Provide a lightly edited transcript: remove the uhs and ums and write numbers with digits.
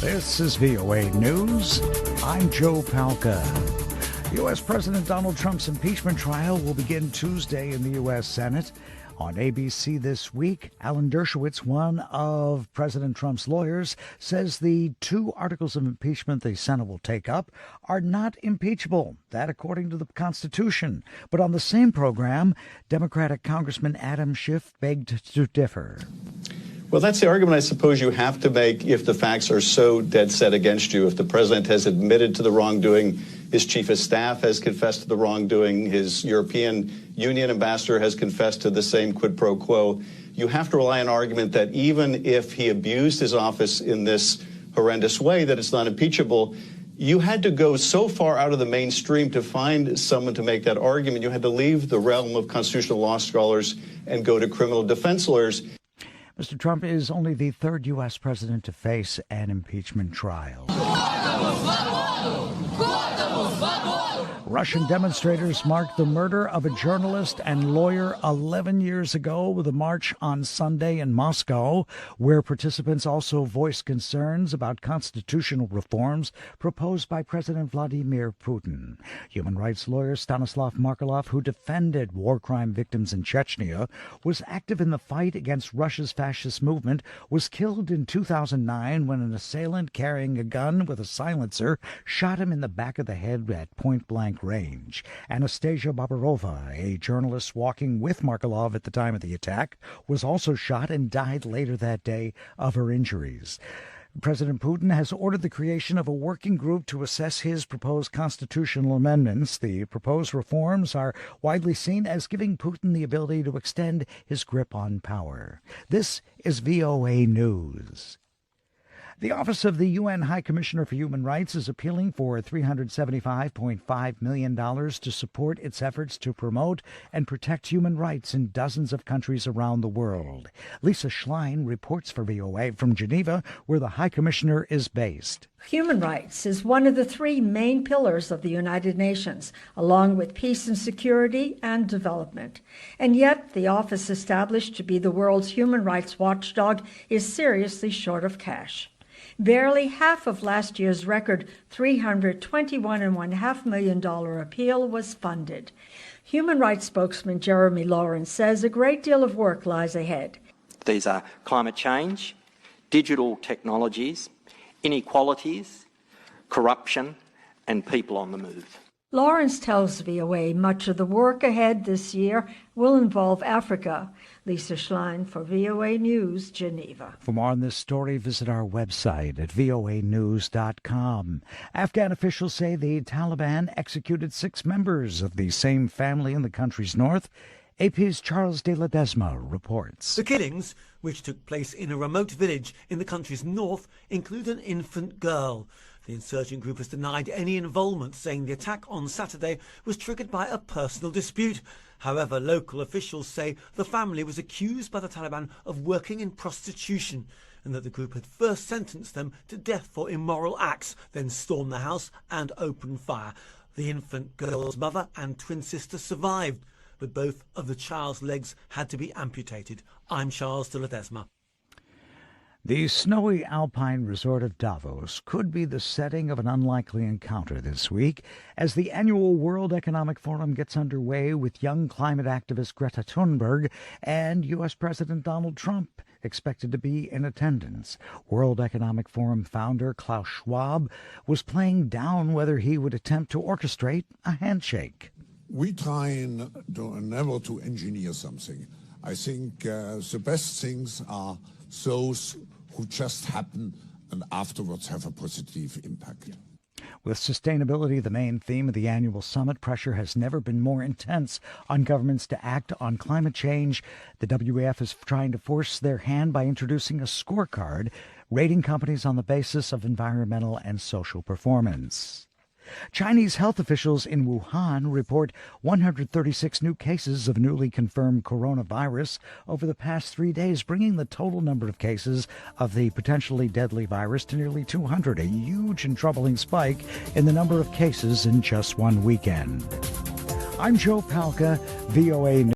This is VOA News. I'm Joe Palca. U.S. President Donald Trump's impeachment trial will begin Tuesday in the U.S. Senate. On ABC this week, Alan Dershowitz, one of President Trump's lawyers, says the two articles of impeachment the Senate will take up are not impeachable. That according to the Constitution. But on the same program, Democratic Congressman Adam Schiff begged to differ. Well, that's the argument I suppose you have to make if the facts are so dead set against you. If the president has admitted to the wrongdoing, his chief of staff has confessed to the wrongdoing, his European Union ambassador has confessed to the same quid pro quo, you have to rely on an argument that even if he abused his office in this horrendous way, that it's not impeachable. You had to go so far out of the mainstream to find someone to make that argument. You had to leave the realm of constitutional law scholars and go to criminal defense lawyers. Mr. Trump is only the third U.S. president to face an impeachment trial. Russian demonstrators marked the murder of a journalist and lawyer 11 years ago with a march on Sunday in Moscow, where participants also voiced concerns about constitutional reforms proposed by President Vladimir Putin. Human rights lawyer Stanislav Markelov, who defended war crime victims in Chechnya, was active in the fight against Russia's fascist movement, was killed in 2009 when an assailant carrying a gun with a silencer shot him in the back of the head at point-blank range. Anastasia Babarova, a journalist walking with Markelov at the time of the attack, was also shot and died later that day of her injuries. President Putin has ordered the creation of a working group to assess his proposed constitutional amendments. The proposed reforms are widely seen as giving Putin the ability to extend his grip on power. This is VOA News. The Office of the UN High Commissioner for Human Rights is appealing for $375.5 million to support its efforts to promote and protect human rights in dozens of countries around the world. Lisa Schlein reports for VOA from Geneva, where the High Commissioner is based. Human rights is one of the three main pillars of the United Nations, along with peace and security and development. And yet, the office established to be the world's human rights watchdog is seriously short of cash. Barely half of last year's record $321.5 million appeal was funded. Human rights spokesman Jeremy Lawrence says a great deal of work lies ahead. These are climate change, digital technologies, inequalities, corruption, and people on the move. Lawrence tells VOA much of the work ahead this year will involve Africa. Lisa Schlein for VOA News, Geneva. For more on this story, visit our website at voanews.com. Afghan officials say the Taliban executed 6 members of the same family in the country's north. AP's Charles de Ledesma reports. The killings, which took place in a remote village in the country's north, include an infant girl. The insurgent group has denied any involvement, saying the attack on Saturday was triggered by a personal dispute. However, local officials say the family was accused by the Taliban of working in prostitution and that the group had first sentenced them to death for immoral acts, then stormed the house and opened fire. The infant girl's mother and twin sister survived, but both of the child's legs had to be amputated. I'm Charles de Ledesma. The snowy alpine resort of Davos could be the setting of an unlikely encounter this week as the annual World Economic Forum gets underway with young climate activist Greta Thunberg and U.S. President Donald Trump expected to be in attendance. World Economic Forum founder Klaus Schwab was playing down whether he would attempt to orchestrate a handshake. We try never to engineer something. I think the best things are those who just happen and afterwards have a positive impact. With sustainability the main theme of the annual summit, pressure has never been more intense on governments to act on climate change. The WEF is trying to force their hand by introducing a scorecard, rating companies on the basis of environmental and social performance. Chinese health officials in Wuhan report 136 new cases of newly confirmed coronavirus over the past 3 days, bringing the total number of cases of the potentially deadly virus to nearly 200, a huge and troubling spike in the number of cases in just one weekend. I'm Joe Palca, VOA News.